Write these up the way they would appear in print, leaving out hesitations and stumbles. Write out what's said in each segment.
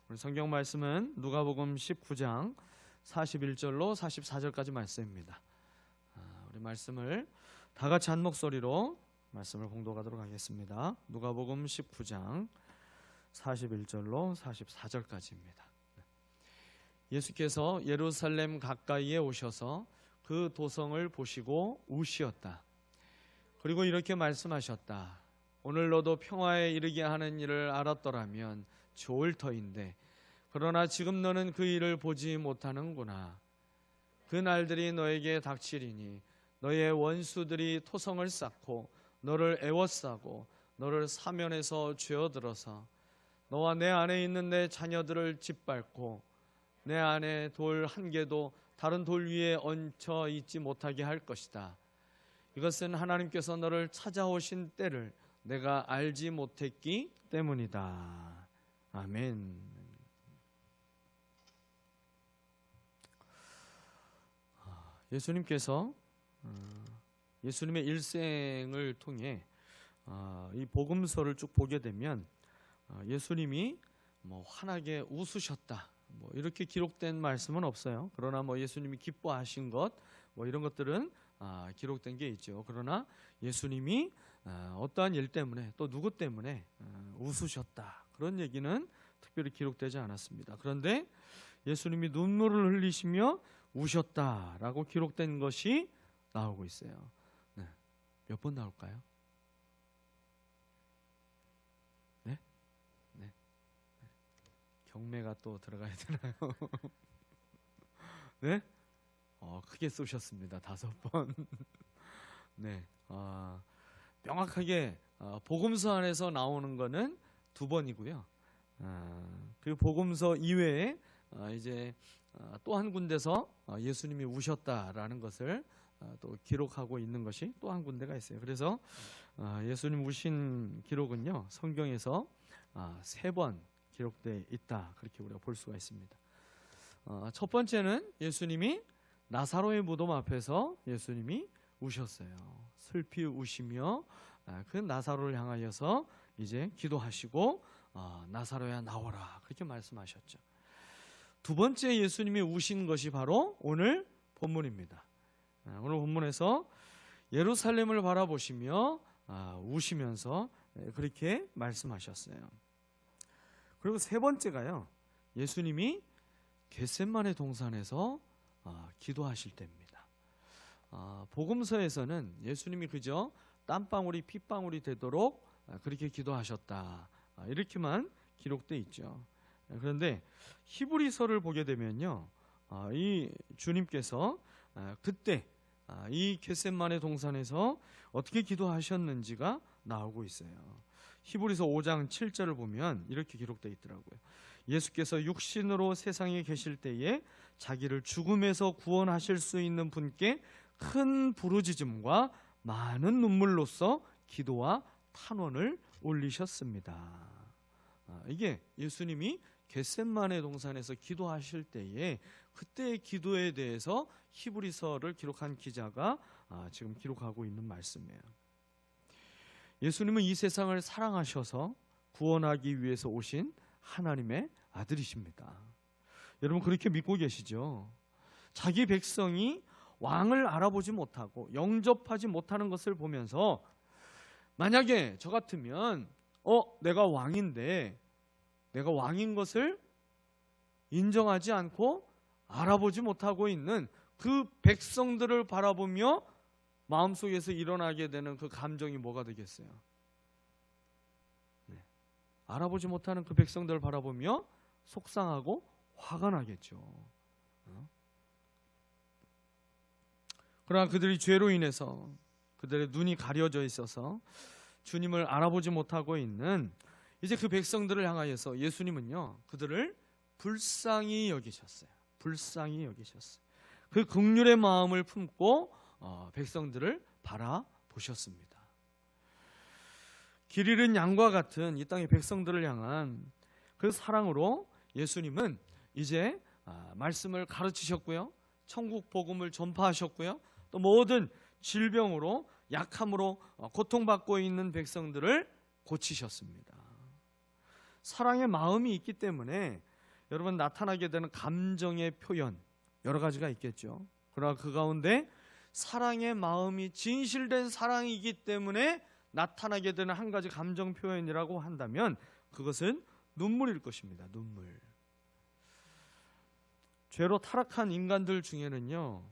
우리 성경 말씀은 누가복음 19장 41절로 44절까지 말씀입니다. 우리 말씀을 다 같이 한 목소리로 말씀을 봉독하도록 하겠습니다. 누가복음 19장 41절로 44절까지입니다. 예수께서 예루살렘 가까이에 오셔서 그 도성을 보시고 우시었다. 그리고 이렇게 말씀하셨다. 오늘 너도 평화에 이르게 하는 일을 알았더라면 좋을 터인데 그러나 지금 너는 그 일을 보지 못하는구나. 그 날들이 너에게 닥치리니 너의 원수들이 토성을 쌓고 너를 애워싸고 너를 사면에서 쥐어들어서 너와 내 안에 있는 내 자녀들을 짓밟고 내 안에 돌 한 개도 다른 돌 위에 얹혀 있지 못하게 할 것이다. 이것은 하나님께서 너를 찾아오신 때를 내가 알지 못했기 때문이다. 아멘. 예수님께서 예수님의 일생을 통해 이 복음서를 쭉 보게 되면 예수님이 환하게 웃으셨다 이렇게 기록된 말씀은 없어요. 그러나 예수님이 기뻐하신 것 이런 것들은 기록된 게 있죠. 그러나 예수님이 어떠한 일 때문에 또 누구 때문에 웃으셨다 그런 얘기는 특별히 기록되지 않았습니다. 그런데 예수님이 눈물을 흘리시며 우셨다라고 기록된 것이 나오고 있어요. 네. 몇 번 나올까요? 네? 네. 경매가 또 들어가야 되나요? 네? 크게 쏘셨습니다. 5번. 네. 명확하게 복음서 안에서 나오는 거는 2번이고요. 그 복음서 이외에 이제 또 한 군데서 예수님이 우셨다라는 것을 또 기록하고 있는 것이 또 한 군데가 있어요. 그래서 예수님 우신 기록은요 성경에서 3번 기록되어 있다 그렇게 우리가 볼 수가 있습니다. 첫 번째는 예수님이 나사로의 무덤 앞에서 예수님이 우셨어요. 슬피 우시며 그 나사로를 향하여서 이제 기도하시고 나사로야 나오라 그렇게 말씀하셨죠. 두 번째 예수님이 우신 것이 바로 오늘 본문입니다. 오늘 본문에서 예루살렘을 바라보시며 우시면서 그렇게 말씀하셨어요. 그리고 세 번째가요, 예수님이 겟세마네 동산에서 기도하실 때입니다. 복음서에서는 예수님이 그저 땀방울이 핏방울이 되도록 그렇게 기도하셨다 이렇게만 기록되어 있죠. 그런데 히브리서를 보게 되면요, 이 주님께서 그때 이 겟세마네 동산에서 어떻게 기도하셨는지가 나오고 있어요. 히브리서 5장 7절을 보면 이렇게 기록되어 있더라고요. 예수께서 육신으로 세상에 계실 때에 자기를 죽음에서 구원하실 수 있는 분께 큰 부르짖음과 많은 눈물로써 기도와 탄원을 올리셨습니다. 이게 예수님이 겟세마네 동산에서 기도하실 때에 그때의 기도에 대해서 히브리서를 기록한 기자가 지금 기록하고 있는 말씀이에요. 예수님은 이 세상을 사랑하셔서 구원하기 위해서 오신 하나님의 아들이십니다. 여러분 그렇게 믿고 계시죠? 자기 백성이 왕을 알아보지 못하고 영접하지 못하는 것을 보면서 만약에 저 같으면 내가 왕인데 내가 왕인 것을 인정하지 않고 알아보지 못하고 있는 그 백성들을 바라보며 마음속에서 일어나게 되는 그 감정이 뭐가 되겠어요? 네. 알아보지 못하는 그 백성들을 바라보며 속상하고 화가 나겠죠. 그러나 그들이 죄로 인해서 그들의 눈이 가려져 있어서 주님을 알아보지 못하고 있는 이제 그 백성들을 향하여서 예수님은요 그들을 불쌍히 여기셨어요. 불쌍히 여기셨어요. 그 긍휼의 마음을 품고 백성들을 바라보셨습니다. 길 잃은 양과 같은 이 땅의 백성들을 향한 그 사랑으로 예수님은 이제 말씀을 가르치셨고요, 천국 복음을 전파하셨고요, 또 모든 질병으로 약함으로 고통받고 있는 백성들을 고치셨습니다. 사랑의 마음이 있기 때문에 여러분 나타나게 되는 감정의 표현 여러 가지가 있겠죠. 그러나 그 가운데 사랑의 마음이 진실된 사랑이기 때문에 나타나게 되는 한 가지 감정 표현이라고 한다면 그것은 눈물일 것입니다. 눈물. 죄로 타락한 인간들 중에는요,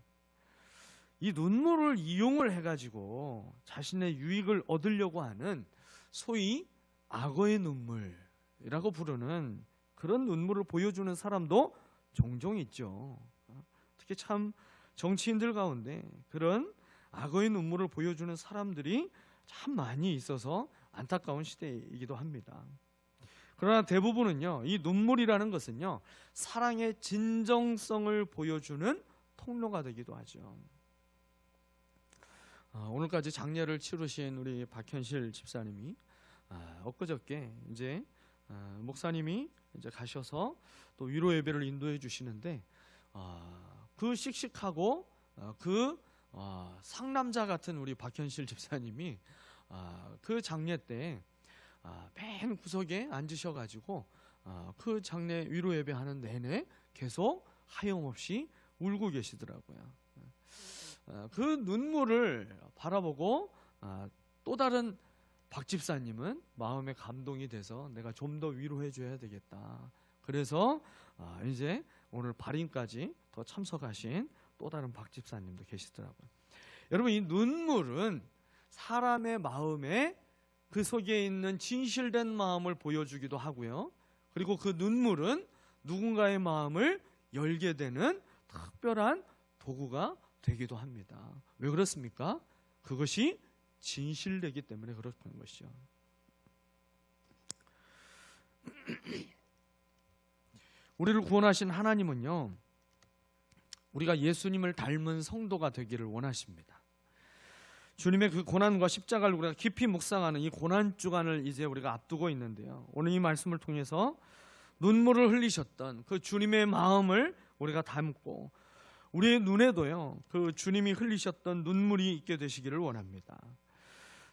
이 눈물을 이용을 해가지고 자신의 유익을 얻으려고 하는 소위 악어의 눈물이라고 부르는 그런 눈물을 보여주는 사람도 종종 있죠. 특히 참 정치인들 가운데 그런 악어의 눈물을 보여주는 사람들이 참 많이 있어서 안타까운 시대이기도 합니다. 그러나 대부분은요, 이 눈물이라는 것은요, 사랑의 진정성을 보여주는 통로가 되기도 하죠. 오늘까지 장례를 치르신 우리 박현실 집사님이 엊그저께 이제 목사님이 이제 가셔서 또 위로 예배를 인도해 주시는데 그 씩씩하고 그 상남자 같은 우리 박현실 집사님이 그 장례 때 맨 구석에 앉으셔가지고 그 장례 위로 예배하는 내내 계속 하염없이 울고 계시더라고요. 그 눈물을 바라보고 또 다른 박 집사님은 마음에 감동이 돼서 내가 좀 더 위로해 줘야 되겠다. 그래서 이제 오늘 발인까지 더 참석하신 또 다른 박 집사님도 계시더라고요. 여러분, 이 눈물은 사람의 마음에 그 속에 있는 진실된 마음을 보여주기도 하고요. 그리고 그 눈물은 누군가의 마음을 열게 되는 특별한 도구가 되기도 합니다. 왜 그렇습니까? 그것이 진실되기 때문에 그렇는 것이죠. 우리를 구원하신 하나님은요, 우리가 예수님을 닮은 성도가 되기를 원하십니다. 주님의 그 고난과 십자가를 우리가 깊이 묵상하는 이 고난 주간을 이제 우리가 앞두고 있는데요, 오늘 이 말씀을 통해서 눈물을 흘리셨던 그 주님의 마음을 우리가 담고 우리의 눈에도요, 그 주님이 흘리셨던 눈물이 있게 되시기를 원합니다.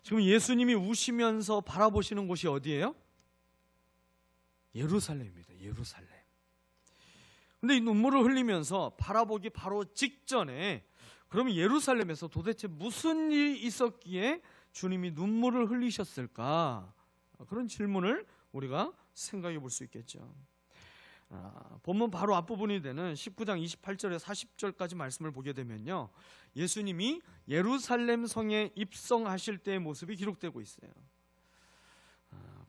지금 예수님이 우시면서 바라보시는 곳이 어디예요? 예루살렘입니다. 예루살렘. 근데 이 눈물을 흘리면서 바라보기 바로 직전에 그럼 예루살렘에서 도대체 무슨 일이 있었기에 주님이 눈물을 흘리셨을까? 그런 질문을 우리가 생각해 볼 수 있겠죠. 본문 바로 앞부분이 되는 19장 28절에서 40절까지 말씀을 보게 되면요, 예수님이 예루살렘 성에 입성하실 때의 모습이 기록되고 있어요.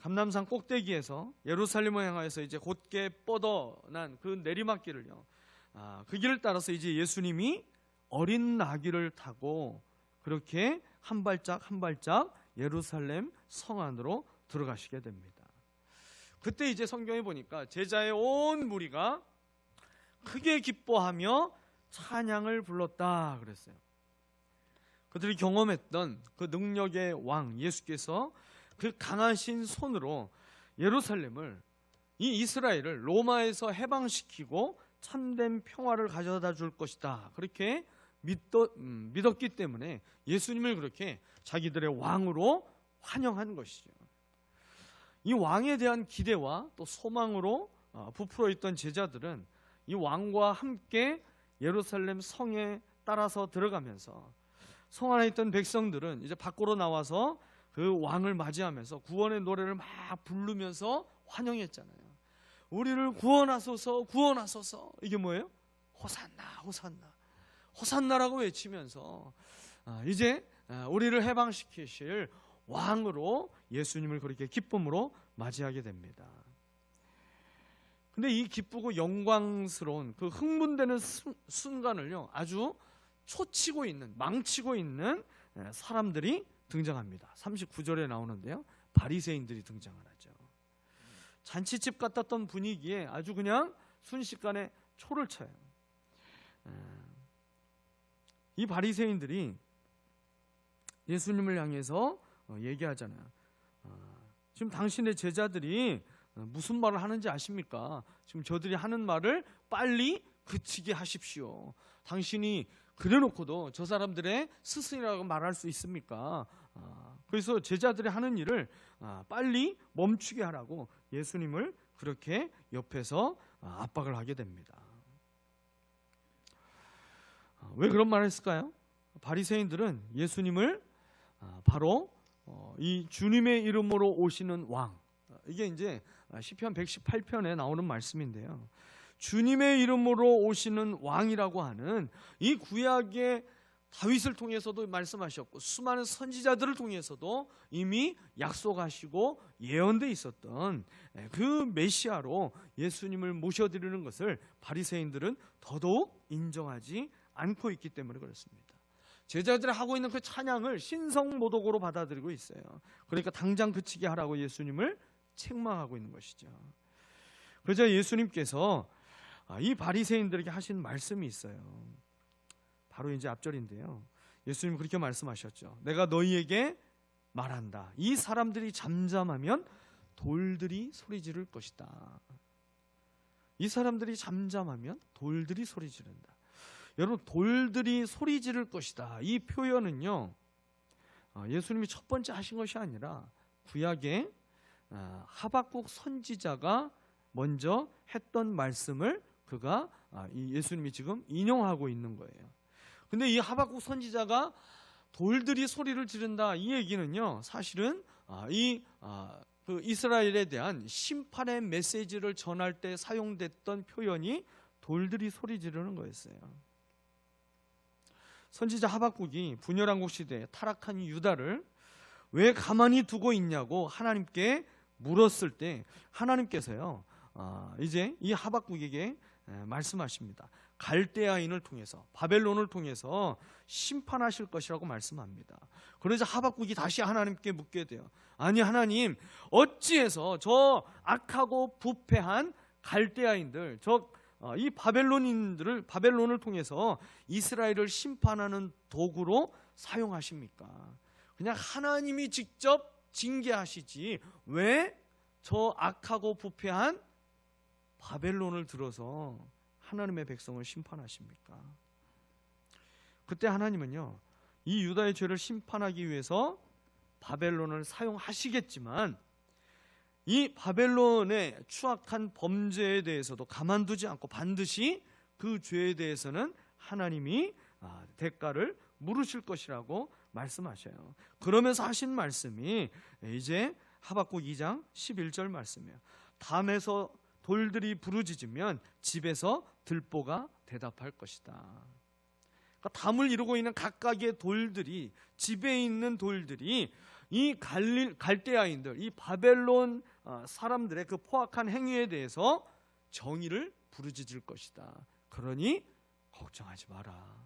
감람산 꼭대기에서 예루살렘을 향하여서 이제 곧게 뻗어난 그 내리막길을요, 그 길을 따라서 이제 예수님이 어린 나귀를 타고 그렇게 한 발짝 한 발짝 예루살렘 성 안으로 들어가시게 됩니다. 그때 이제 성경에 보니까 제자의 온 무리가 크게 기뻐하며 찬양을 불렀다 그랬어요. 그들이 경험했던 그 능력의 왕 예수께서 그 강하신 손으로 예루살렘을, 이 이스라엘을 로마에서 해방시키고 참된 평화를 가져다 줄 것이다, 그렇게 믿었기 때문에 예수님을 그렇게 자기들의 왕으로 환영한 것이죠. 이 왕에 대한 기대와 또 소망으로 부풀어 있던 제자들은 이 왕과 함께 예루살렘 성에 따라서 들어가면서 성 안에 있던 백성들은 이제 밖으로 나와서 그 왕을 맞이하면서 구원의 노래를 막 부르면서 환영했잖아요. 우리를 구원하소서, 구원하소서. 이게 뭐예요? 호산나, 호산나, 호산나라고 외치면서 이제 우리를 해방시키실 왕으로 예수님을 그렇게 기쁨으로 맞이하게 됩니다. 근데 이 기쁘고 영광스러운 그 흥분되는 순간을요, 아주 초치고 있는, 망치고 있는 사람들이 등장합니다. 39절에 나오는데요, 바리새인들이 등장을 하죠. 잔치집 같았던 분위기에 아주 그냥 순식간에 초를 쳐요. 이 바리새인들이 예수님을 향해서 얘기하잖아요. 지금 당신의 제자들이 무슨 말을 하는지 아십니까? 지금 저들이 하는 말을 빨리 그치게 하십시오. 당신이 그래놓고도 저 사람들의 스승이라고 말할 수 있습니까? 그래서 제자들이 하는 일을 빨리 멈추게 하라고 예수님을 그렇게 옆에서 압박을 하게 됩니다. 왜 그런 말을 했을까요? 바리새인들은 예수님을 바로 이 주님의 이름으로 오시는 왕, 이게 이제 시편 118편에 나오는 말씀인데요. 주님의 이름으로 오시는 왕이라고 하는 이 구약의 다윗을 통해서도 말씀하셨고 수많은 선지자들을 통해서도 이미 약속하시고 예언돼 있었던 그 메시아로 예수님을 모셔드리는 것을 바리새인들은 더더욱 인정하지 않고 있기 때문에 그렇습니다. 제자들이 하고 있는 그 찬양을 신성모독으로 받아들이고 있어요. 그러니까 당장 그치게 하라고 예수님을 책망하고 있는 것이죠. 그러자 예수님께서 이 바리새인들에게 하신 말씀이 있어요. 바로 이제 앞절인데요. 예수님 그렇게 말씀하셨죠. 내가 너희에게 말한다. 이 사람들이 잠잠하면 돌들이 소리 지를 것이다. 이 사람들이 잠잠하면 돌들이 소리 지른다. 여러분, 돌들이 소리 지를 것이다. 이 표현은요, 예수님이 첫 번째 하신 것이 아니라 구약의 하박국 선지자가 먼저 했던 말씀을 그가 예수님이 지금 인용하고 있는 거예요. 근데 이 하박국 선지자가 돌들이 소리를 지른다, 이 얘기는요, 사실은 그 이스라엘에 대한 심판의 메시지를 전할 때 사용됐던 표현이 돌들이 소리 지르는 거였어요. 선지자 하박국이 분열왕국 시대에 타락한 유다를 왜 가만히 두고 있냐고 하나님께 물었을 때 하나님께서요, 이제 이 하박국에게 말씀하십니다. 갈대아인을 통해서, 바벨론을 통해서 심판하실 것이라고 말씀합니다. 그러자 하박국이 다시 하나님께 묻게 돼요. 아니 하나님, 어찌해서 저 악하고 부패한 갈대아인들, 이 바벨론을 통해서 이스라엘을 심판하는 도구로 사용하십니까? 그냥 하나님이 직접 징계하시지 왜 저 악하고 부패한 바벨론을 들어서 하나님의 백성을 심판하십니까? 그때 하나님은요, 이 유다의 죄를 심판하기 위해서 바벨론을 사용하시겠지만 이 바벨론의 추악한 범죄에 대해서도 가만두지 않고 반드시 그 죄에 대해서는 하나님이 대가를 물으실 것이라고 말씀하셔요. 그러면서 하신 말씀이 이제 하박국 2장 11절 말씀이에요. 담에서 돌들이 부르짖으면 집에서 들보가 대답할 것이다. 그러니까 담을 이루고 있는 각각의 돌들이, 집에 있는 돌들이 이 갈대아인들, 이 바벨론 사람들의 그 포악한 행위에 대해서 정의를 부르짖을 것이다. 그러니 걱정하지 마라.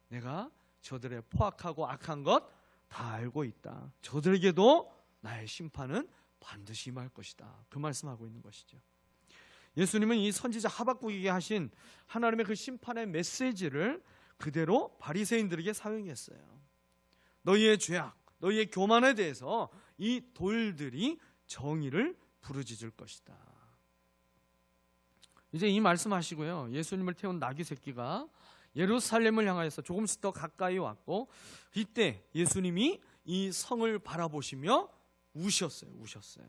내가 저들의 포악하고 악한 것 다 알고 있다. 저들에게도 나의 심판은 반드시 임할 것이다. 그 말씀하고 있는 것이죠. 예수님은 이 선지자 하박국에게 하신 하나님의 그 심판의 메시지를 그대로 바리새인들에게 사용했어요. 너희의 죄악, 너희의 교만에 대해서 이 돌들이 정의를 부르짖을 것이다. 이제 이 말씀하시고요, 예수님을 태운 나귀 새끼가 예루살렘을 향하여서 조금씩 더 가까이 왔고, 이때 예수님이 이 성을 바라보시며 우셨어요.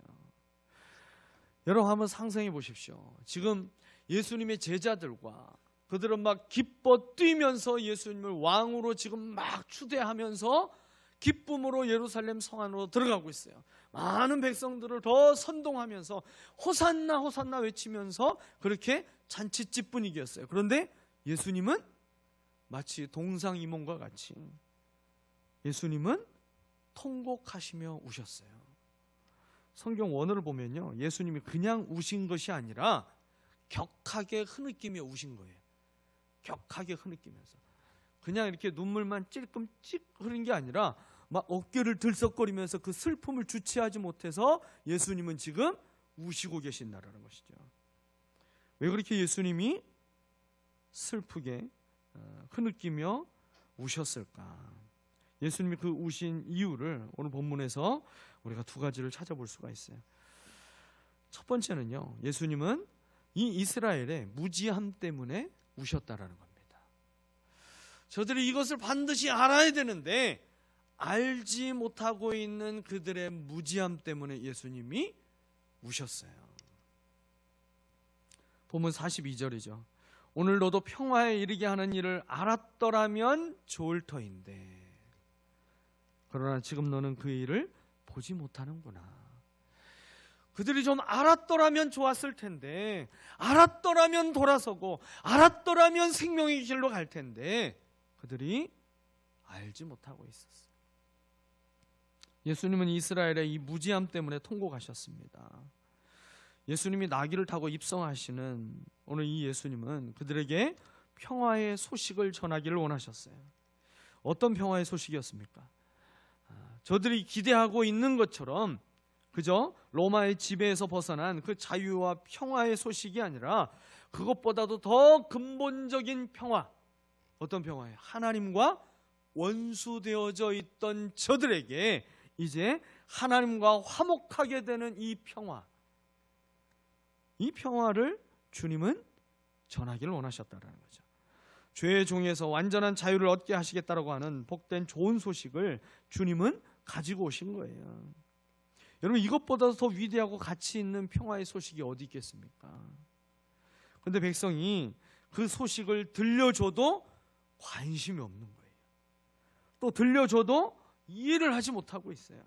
여러분 한번 상상해 보십시오. 지금 예수님의 제자들과 그들은 막 기뻐 뛰면서 예수님을 왕으로 지금 막 추대하면서 기쁨으로 예루살렘 성 안으로 들어가고 있어요. 많은 백성들을 더 선동하면서 호산나 호산나 외치면서 그렇게 잔치집 분위기였어요. 그런데 예수님은 마치 동상이몽과 같이 예수님은 통곡하시며 우셨어요. 성경 원어를 보면요, 예수님이 그냥 우신 것이 아니라 격하게 흐느끼며 우신 거예요. 격하게 흐느끼면서 그냥 이렇게 눈물만 찔끔찍 흐른 게 아니라 막 어깨를 들썩거리면서 그 슬픔을 주체하지 못해서 예수님은 지금 우시고 계신다라는 것이죠. 왜 그렇게 예수님이 슬프게 흐느끼며 우셨을까? 예수님이 그 우신 이유를 오늘 본문에서 우리가 두 가지를 찾아볼 수가 있어요. 첫 번째는요, 예수님은 이 이스라엘의 무지함 때문에 우셨다라는 겁니다. 저들이 이것을 반드시 알아야 되는데 알지 못하고 있는 그들의 무지함 때문에 예수님이 우셨어요. 본문 42절이죠. 오늘 너도 평화에 이르게 하는 일을 알았더라면 좋을 터인데 그러나 지금 너는 그 일을 보지 못하는구나. 그들이 좀 알았더라면 좋았을 텐데, 알았더라면 돌아서고 알았더라면 생명의 길로 갈 텐데 그들이 알지 못하고 있었어요. 예수님은 이스라엘의 이 무지함 때문에 통곡하셨습니다. 예수님이 나귀를 타고 입성하시는 오늘 이 예수님은 그들에게 평화의 소식을 전하기를 원하셨어요. 어떤 평화의 소식이었습니까? 저들이 기대하고 있는 것처럼 그저 로마의 지배에서 벗어난 그 자유와 평화의 소식이 아니라 그것보다도 더 근본적인 평화. 어떤 평화예요? 하나님과 원수되어져 있던 저들에게 이제 하나님과 화목하게 되는 이 평화, 이 평화를 주님은 전하기를 원하셨다는 거죠. 죄의 종에서 완전한 자유를 얻게 하시겠다라고 하는 복된 좋은 소식을 주님은 가지고 오신 거예요. 여러분, 이것보다 더 위대하고 가치 있는 평화의 소식이 어디 있겠습니까? 그런데 백성이 그 소식을 들려줘도 관심이 없는 거예요. 또 들려줘도 이해를 하지 못하고 있어요.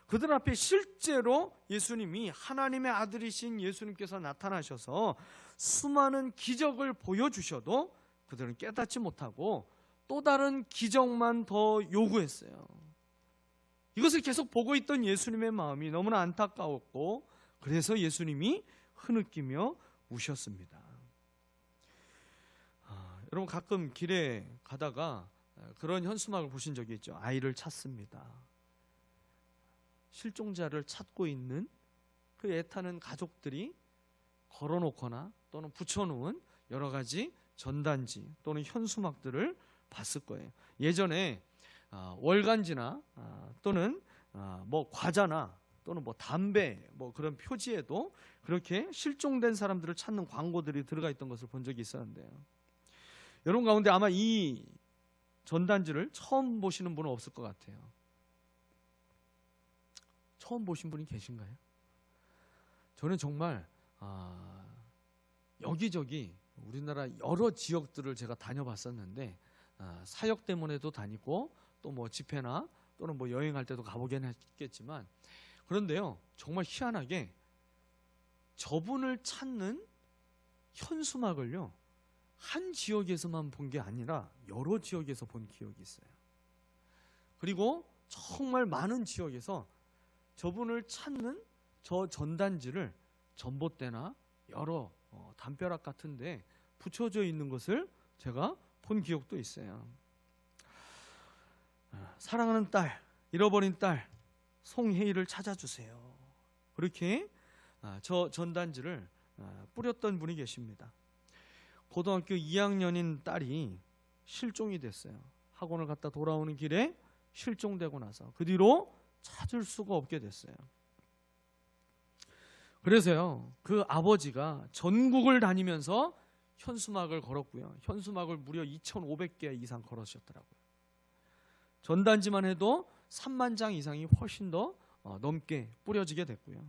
그들 앞에 실제로 예수님이, 하나님의 아들이신 예수님께서 나타나셔서 수많은 기적을 보여주셔도 그들은 깨닫지 못하고 또 다른 기적만 더 요구했어요. 이것을 계속 보고 있던 예수님의 마음이 너무나 안타까웠고 그래서 예수님이 흐느끼며 우셨습니다. 여러분, 가끔 길에 가다가 그런 현수막을 보신 적이 있죠. 아이를 찾습니다. 실종자를 찾고 있는 그 애타는 가족들이 걸어놓거나 또는 붙여놓은 여러 가지 전단지 또는 현수막들을 봤을 거예요. 예전에 월간지나 또는 뭐 과자나 또는 뭐 담배 뭐 그런 표지에도 그렇게 실종된 사람들을 찾는 광고들이 들어가 있던 것을 본 적이 있었는데요. 여러분 가운데 아마 이 전단지를 처음 보시는 분은 없을 것 같아요. 처음 보신 분이 계신가요? 저는 정말 여기저기 우리나라 여러 지역들을 제가 다녀봤었는데 사역 때문에도 다니고 또 뭐 집회나 또는 뭐 여행할 때도 가보긴 했겠지만 그런데요, 정말 희한하게 저분을 찾는 현수막을요 한 지역에서만 본 게 아니라 여러 지역에서 본 기억이 있어요. 그리고 정말 많은 지역에서 저분을 찾는 저 전단지를 전봇대나 여러 담벼락 같은 데 붙여져 있는 것을 제가 본 기억도 있어요. 사랑하는 딸, 잃어버린 딸 송혜일을 찾아주세요. 그렇게 저 전단지를 뿌렸던 분이 계십니다. 고등학교 2학년인 딸이 실종이 됐어요. 학원을 갔다 돌아오는 길에 실종되고 나서 그 뒤로 찾을 수가 없게 됐어요. 그래서요, 그 아버지가 전국을 다니면서 현수막을 걸었고요. 현수막을 무려 2,500개 이상 걸으셨더라고요. 전단지만 해도 3만 장 이상이 훨씬 더 넘게 뿌려지게 됐고요.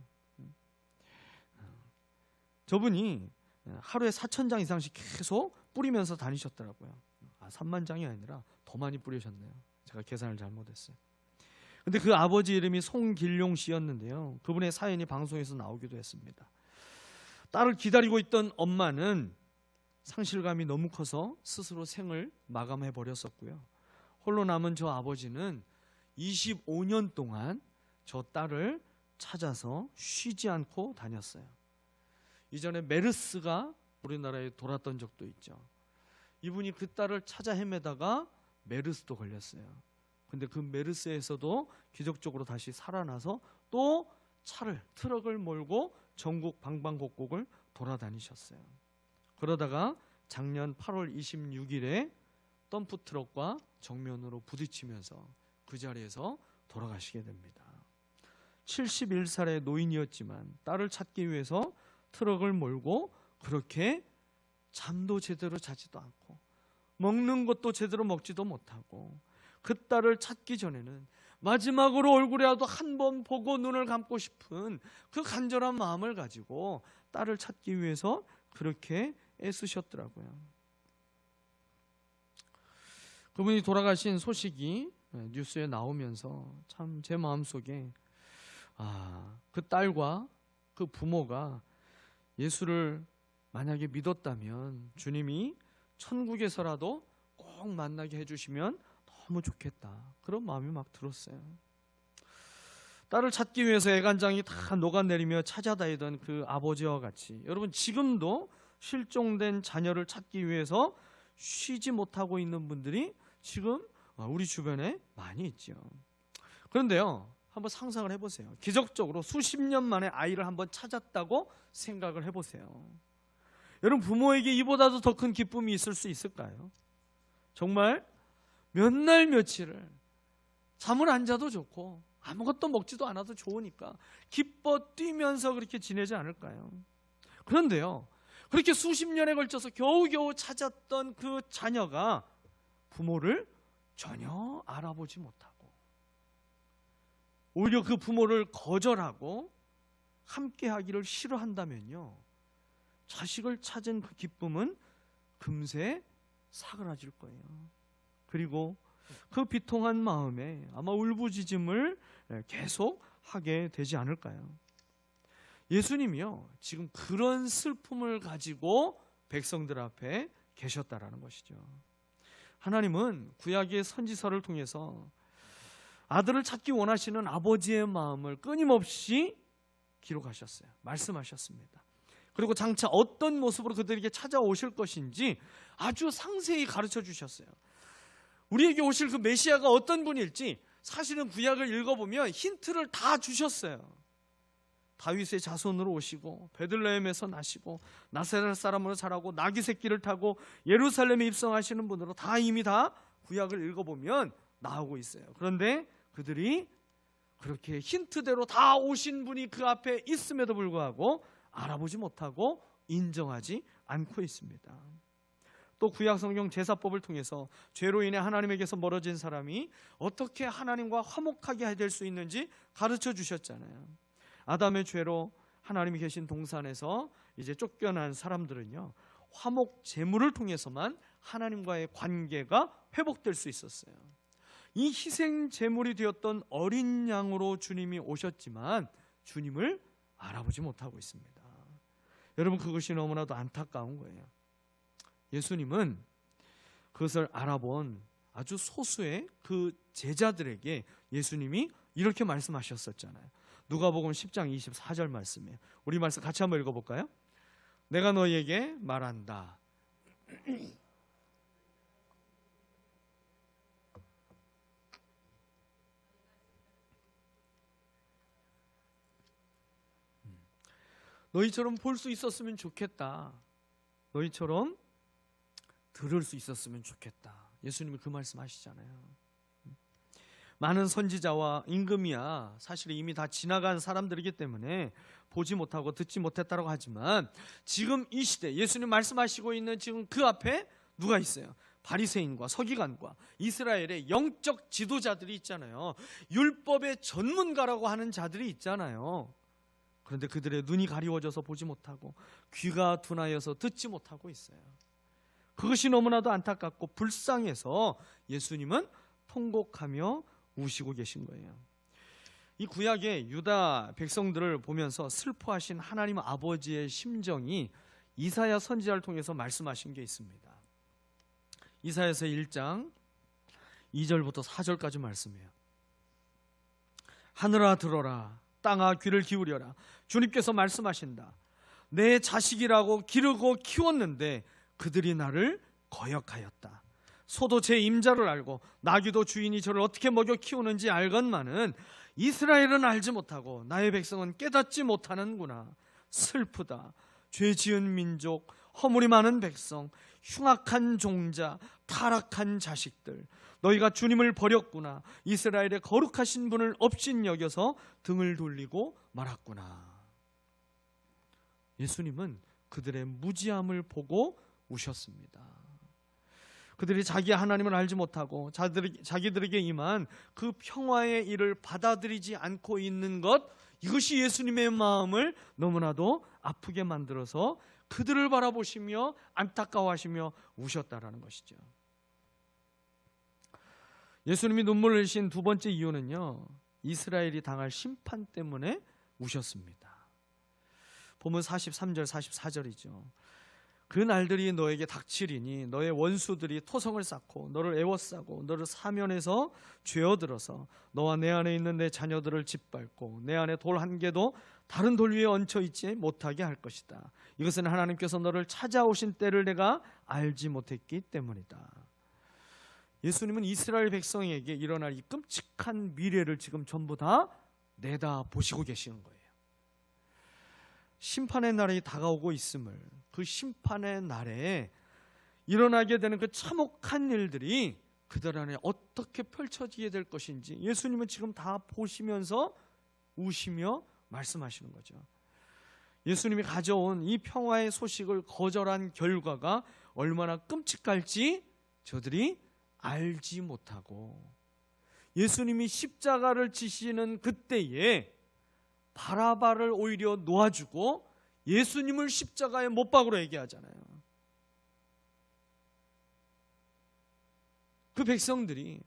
저분이 하루에 4,000장 이상씩 계속 뿌리면서 다니셨더라고요. 3만 장이 아니라 더 많이 뿌리셨네요. 제가 계산을 잘못했어요. 근데 그 아버지 이름이 송길용 씨였는데요. 그분의 사연이 방송에서 나오기도 했습니다. 딸을 기다리고 있던 엄마는 상실감이 너무 커서 스스로 생을 마감해 버렸었고요. 홀로 남은 저 아버지는 25년 동안 저 딸을 찾아서 쉬지 않고 다녔어요. 이전에 메르스가 우리나라에 돌았던 적도 있죠. 이분이 그 딸을 찾아 헤매다가 메르스도 걸렸어요. 근데 그 메르스에서도 기적적으로 다시 살아나서 또 트럭을 몰고 전국 방방곡곡을 돌아다니셨어요. 그러다가 작년 8월 26일에 덤프트럭과 정면으로 부딪히면서 그 자리에서 돌아가시게 됩니다. 71살의 노인이었지만 딸을 찾기 위해서 트럭을 몰고 그렇게 잠도 제대로 자지도 않고 먹는 것도 제대로 먹지도 못하고 그 딸을 찾기 전에는 마지막으로 얼굴이라도 한 번 보고 눈을 감고 싶은 그 간절한 마음을 가지고 딸을 찾기 위해서 그렇게 애쓰셨더라고요. 그분이 돌아가신 소식이 뉴스에 나오면서 참 제 마음속에 그 딸과 그 부모가 예수를 만약에 믿었다면 주님이 천국에서라도 꼭 만나게 해주시면 너무 좋겠다, 그런 마음이 막 들었어요. 딸을 찾기 위해서 애간장이 다 녹아내리며 찾아다니던 그 아버지와 같이 여러분, 지금도 실종된 자녀를 찾기 위해서 쉬지 못하고 있는 분들이 지금 우리 주변에 많이 있죠. 그런데요, 한번 상상을 해보세요. 기적적으로 수십 년 만에 아이를 한번 찾았다고 생각을 해보세요. 여러분, 부모에게 이보다도 더 큰 기쁨이 있을 수 있을까요? 정말 몇 날 며칠을 잠을 안 자도 좋고 아무것도 먹지도 않아도 좋으니까 기뻐 뛰면서 그렇게 지내지 않을까요? 그런데요, 그렇게 수십 년에 걸쳐서 겨우겨우 찾았던 그 자녀가 부모를 전혀 알아보지 못하고 오히려 그 부모를 거절하고 함께하기를 싫어한다면요, 자식을 찾은 그 기쁨은 금세 사그라질 거예요. 그리고 그 비통한 마음에 아마 울부짖음을 계속 하게 되지 않을까요? 예수님이요, 지금 그런 슬픔을 가지고 백성들 앞에 계셨다라는 것이죠. 하나님은 구약의 선지서를 통해서 아들을 찾기 원하시는 아버지의 마음을 끊임없이 기록하셨어요. 말씀하셨습니다. 그리고 장차 어떤 모습으로 그들에게 찾아오실 것인지 아주 상세히 가르쳐 주셨어요. 우리에게 오실 그 메시아가 어떤 분일지 사실은 구약을 읽어보면 힌트를 다 주셨어요. 다윗의 자손으로 오시고 베들레헴에서 나시고 나사렛 사람으로 자라고 나귀 새끼를 타고 예루살렘에 입성하시는 분으로 다 이미 다 구약을 읽어보면 나오고 있어요. 그런데 그들이 그렇게 힌트대로 다 오신 분이 그 앞에 있음에도 불구하고 알아보지 못하고 인정하지 않고 있습니다. 또 구약 성경 제사법을 통해서 죄로 인해 하나님에게서 멀어진 사람이 어떻게 하나님과 화목하게 될 수 있는지 가르쳐 주셨잖아요. 아담의 죄로 하나님이 계신 동산에서 이제 쫓겨난 사람들은요, 화목 제물을 통해서만 하나님과의 관계가 회복될 수 있었어요. 이 희생 제물이 되었던 어린 양으로 주님이 오셨지만 주님을 알아보지 못하고 있습니다. 여러분, 그것이 너무나도 안타까운 거예요. 예수님은 그것을 알아본 아주 소수의 그 제자들에게 예수님이 이렇게 말씀하셨었잖아요. 누가복음 10장 24절 말씀이에요. 우리 말씀 같이 한번 읽어볼까요? 내가 너희에게 말한다. 너희처럼 볼 수 있었으면 좋겠다. 너희처럼 들을 수 있었으면 좋겠다. 예수님이 그 말씀 하시잖아요. 많은 선지자와 임금이야 사실 이미 다 지나간 사람들이기 때문에 보지 못하고 듣지 못했다고 하지만 지금 이 시대 예수님 말씀하시고 있는 지금 그 앞에 누가 있어요? 바리새인과 서기관과 이스라엘의 영적 지도자들이 있잖아요. 율법의 전문가라고 하는 자들이 있잖아요. 그런데 그들의 눈이 가리워져서 보지 못하고 귀가 둔하여서 듣지 못하고 있어요. 그것이 너무나도 안타깝고 불쌍해서 예수님은 통곡하며 우시고 계신 거예요. 이 구약의 유다 백성들을 보면서 슬퍼하신 하나님 아버지의 심정이 이사야 선지자를 통해서 말씀하신 게 있습니다. 이사야서 1장 2절부터 4절까지 말씀이에요. 하늘아 들어라, 땅아 귀를 기울여라. 주님께서 말씀하신다. 내 자식이라고 기르고 키웠는데 그들이 나를 거역하였다. 소도 제 임자를 알고 나귀도 주인이 저를 어떻게 먹여 키우는지 알건만은 이스라엘은 알지 못하고 나의 백성은 깨닫지 못하는구나. 슬프다. 죄 지은 민족, 허물이 많은 백성, 흉악한 종자, 타락한 자식들. 너희가 주님을 버렸구나. 이스라엘의 거룩하신 분을 업신여겨서 등을 돌리고 말았구나. 예수님은 그들의 무지함을 보고 우셨습니다. 그들이 자기 하나님을 알지 못하고 자기들에게 임한 그 평화의 일을 받아들이지 않고 있는 것, 이것이 예수님의 마음을 너무나도 아프게 만들어서 그들을 바라보시며 안타까워하시며 우셨다라는 것이죠. 예수님이 눈물을 흘리신 두 번째 이유는요, 이스라엘이 당할 심판 때문에 우셨습니다. 보면 43절 44절이죠. 그 날들이 너에게 닥치리니 너의 원수들이 토성을 쌓고 너를 애워싸고 너를 사면에서 죄어들어서 너와 내 안에 있는 내 자녀들을 짓밟고 내 안에 돌 한 개도 다른 돌 위에 얹혀 있지 못하게 할 것이다. 이것은 하나님께서 너를 찾아오신 때를 내가 알지 못했기 때문이다. 예수님은 이스라엘 백성에게 일어날 이 끔찍한 미래를 지금 전부 다 내다보시고 계시는 거예요. 심판의 날이 다가오고 있음을, 그 심판의 날에 일어나게 되는 그 참혹한 일들이 그들 안에 어떻게 펼쳐지게 될 것인지 예수님은 지금 다 보시면서 우시며 말씀하시는 거죠. 예수님이 가져온 이 평화의 소식을 거절한 결과가 얼마나 끔찍할지 저들이 알지 못하고, 예수님이 십자가를 지시는 그때에 바라바를 오히려 놓아주고 예수님을 십자가에 못 박으러 얘기하잖아요. 그 백성들이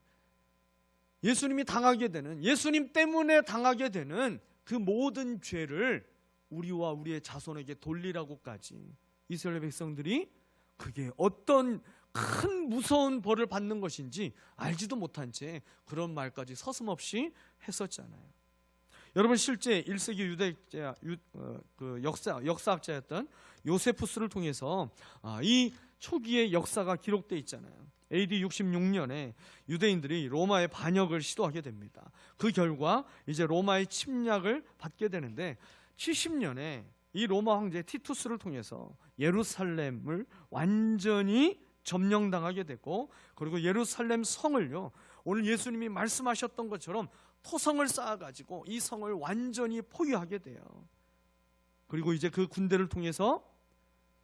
예수님이 당하게 되는, 예수님 때문에 당하게 되는 그 모든 죄를 우리와 우리의 자손에게 돌리라고까지 이스라엘 백성들이 그게 어떤 큰 무서운 벌을 받는 것인지 알지도 못한 채 그런 말까지 서슴없이 했었잖아요. 여러분, 실제 1세기 유대자 역사학자였던 요세푸스를 통해서 이 초기의 역사가 기록되어 있잖아요. AD 66년에 유대인들이 로마의 반역을 시도하게 됩니다. 그 결과 이제 로마의 침략을 받게 되는데 70년에 이 로마 황제 티투스를 통해서 예루살렘을 완전히 점령당하게 되고, 그리고 예루살렘 성을요, 오늘 예수님이 말씀하셨던 것처럼 토성을 쌓아가지고 이 성을 완전히 포위하게 돼요. 그리고 이제 그 군대를 통해서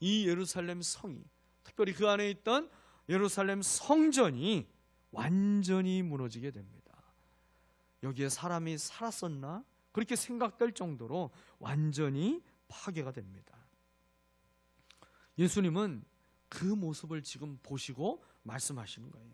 이 예루살렘 성이, 특별히 그 안에 있던 예루살렘 성전이 완전히 무너지게 됩니다. 여기에 사람이 살았었나? 그렇게 생각될 정도로 완전히 파괴가 됩니다. 예수님은 그 모습을 지금 보시고 말씀하시는 거예요.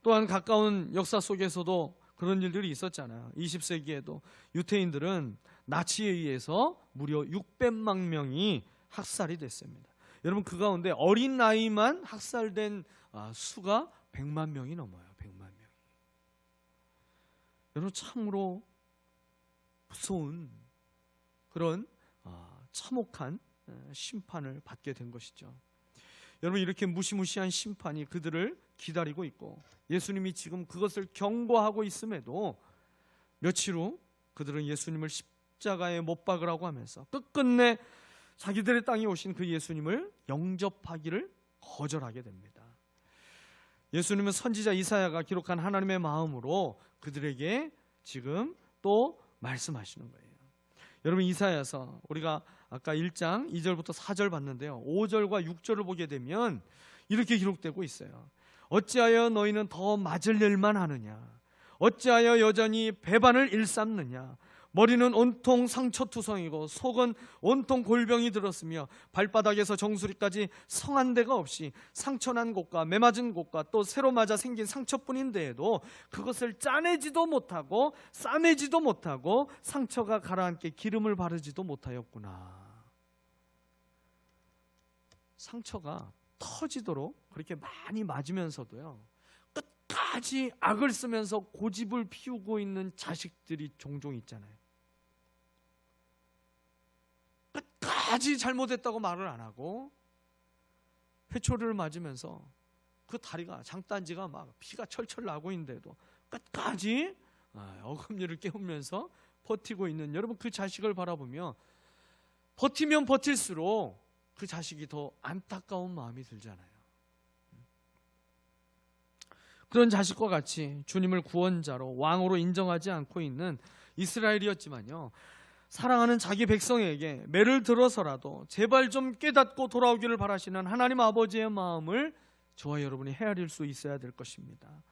또한 가까운 역사 속에서도 그런 일들이 있었잖아요. 20세기에도 유태인들은 나치에 의해서 무려 600만 명이 학살이 됐습니다. 여러분, 그 가운데 어린 나이만 학살된 수가 100만 명이 넘어요. 100만 명이. 여러분, 참으로 무서운 그런 참혹한 심판을 받게 된 것이죠. 여러분, 이렇게 무시무시한 심판이 그들을 기다리고 있고 예수님이 지금 그것을 경고하고 있음에도 며칠 후 그들은 예수님을 십자가에 못 박으라고 하면서 끝끝내 자기들의 땅에 오신 그 예수님을 영접하기를 거절하게 됩니다. 예수님은 선지자 이사야가 기록한 하나님의 마음으로 그들에게 지금 또 말씀하시는 거예요. 여러분, 이사야서 우리가 아까 1장 2절부터 4절 봤는데요, 5절과 6절을 보게 되면 이렇게 기록되고 있어요. 어찌하여 너희는 더 맞을 일만 하느냐? 어찌하여 여전히 배반을 일삼느냐? 머리는 온통 상처투성이고 속은 온통 골병이 들었으며 발바닥에서 정수리까지 성한 데가 없이 상처난 곳과 매맞은 곳과 또 새로 맞아 생긴 상처뿐인데에도 그것을 짜내지도 못하고 싸매지도 못하고 상처가 가라앉게 기름을 바르지도 못하였구나. 상처가 터지도록 그렇게 많이 맞으면서도요, 끝까지 악을 쓰면서 고집을 피우고 있는 자식들이 종종 있잖아요. 끝까지 잘못했다고 말을 안 하고 회초리를 맞으면서 그 다리가, 장단지가 막 피가 철철 나고 있는데도 끝까지 어금니를 깨우면서 버티고 있는 여러분, 그 자식을 바라보며 버티면 버틸수록 그 자식이 더 안타까운 마음이 들잖아요. 그런 자식과 같이 주님을 구원자로 왕으로 인정하지 않고 있는 이스라엘이었지만요, 사랑하는 자기 백성에게 매를 들어서라도 제발 좀 깨닫고 돌아오기를 바라시는 하나님 아버지의 마음을 저와 여러분이 헤아릴 수 있어야 될 것입니다.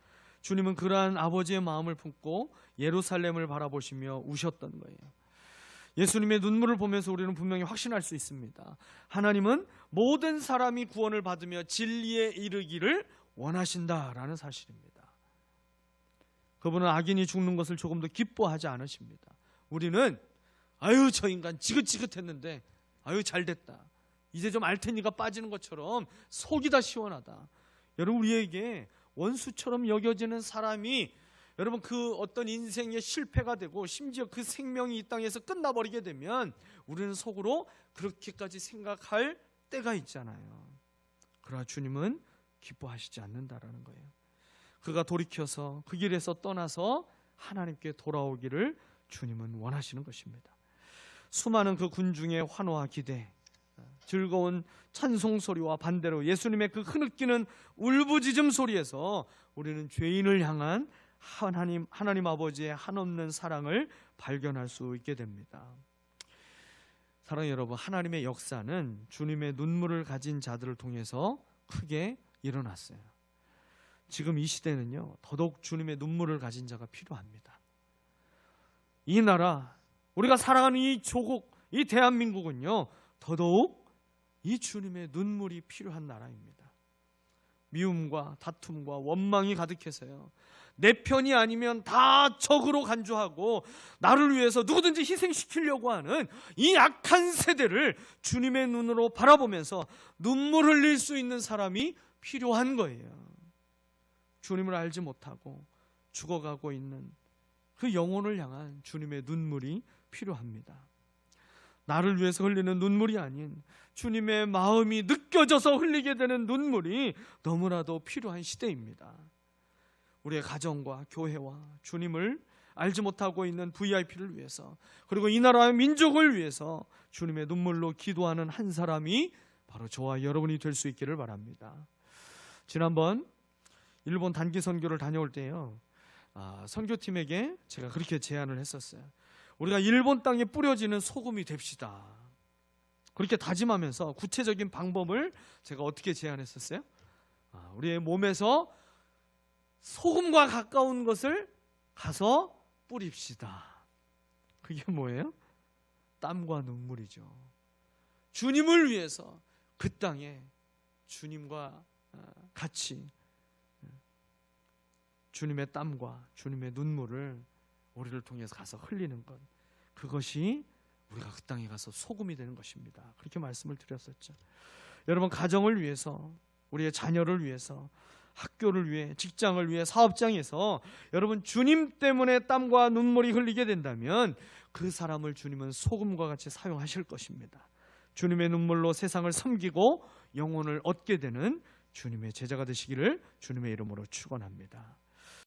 주님은 그러한 아버지의 마음을 품고 예루살렘을 바라보시며 우셨던 거예요. 예수님의 눈물을 보면서 우리는 분명히 확신할 수 있습니다. 하나님은 모든 사람이 구원을 받으며 진리에 이르기를 원하신다라는 사실입니다. 그분은 악인이 죽는 것을 조금도 기뻐하지 않으십니다. 우리는 아유 저 인간 지긋지긋했는데 아유 잘됐다, 이제 좀 알 테니까 빠지는 것처럼 속이 다 시원하다. 여러분, 우리에게 원수처럼 여겨지는 사람이 여러분 그 어떤 인생의 실패가 되고 심지어 그 생명이 이 땅에서 끝나버리게 되면 우리는 속으로 그렇게까지 생각할 때가 있잖아요. 그러나 주님은 기뻐하시지 않는다라는 거예요. 그가 돌이켜서 그 길에서 떠나서 하나님께 돌아오기를 주님은 원하시는 것입니다. 수많은 그 군중의 환호와 기대, 즐거운 찬송 소리와 반대로 예수님의 그 흐느끼는 울부짖음 소리에서 우리는 죄인을 향한 하나님 아버지의 한없는 사랑을 발견할 수 있게 됩니다. 사랑하는 여러분, 하나님의 역사는 주님의 눈물을 가진 자들을 통해서 크게 일어났어요. 지금 이 시대는요, 더더욱 주님의 눈물을 가진 자가 필요합니다. 이 나라, 우리가 사랑하는 이 조국, 이 대한민국은요, 더더욱 이 주님의 눈물이 필요한 나라입니다. 미움과 다툼과 원망이 가득해서요, 내 편이 아니면 다 적으로 간주하고 나를 위해서 누구든지 희생시키려고 하는 이 악한 세대를 주님의 눈으로 바라보면서 눈물 흘릴 수 있는 사람이 필요한 거예요. 주님을 알지 못하고 죽어가고 있는 그 영혼을 향한 주님의 눈물이 필요합니다. 나를 위해서 흘리는 눈물이 아닌 주님의 마음이 느껴져서 흘리게 되는 눈물이 너무나도 필요한 시대입니다. 우리의 가정과 교회와 주님을 알지 못하고 있는 VIP를 위해서, 그리고 이 나라의 민족을 위해서 주님의 눈물로 기도하는 한 사람이 바로 저와 여러분이 될 수 있기를 바랍니다. 지난번 일본 단기 선교를 다녀올 때요, 선교팀에게 제가 그렇게 제안을 했었어요. 우리가 일본 땅에 뿌려지는 소금이 됩시다. 그렇게 다짐하면서 구체적인 방법을 제가 어떻게 제안했었어요? 우리의 몸에서 소금과 가까운 것을 가서 뿌립시다. 그게 뭐예요? 땀과 눈물이죠. 주님을 위해서 그 땅에 주님과 같이 주님의 땀과 주님의 눈물을 우리를 통해서 가서 흘리는 것, 그것이 우리가 그 땅에 가서 소금이 되는 것입니다. 그렇게 말씀을 드렸었죠. 여러분, 가정을 위해서, 우리의 자녀를 위해서, 학교를 위해, 직장을 위해, 사업장에서 여러분 주님 때문에 땀과 눈물이 흘리게 된다면 그 사람을 주님은 소금과 같이 사용하실 것입니다. 주님의 눈물로 세상을 섬기고 영혼을 얻게 되는 주님의 제자가 되시기를 주님의 이름으로 축원합니다.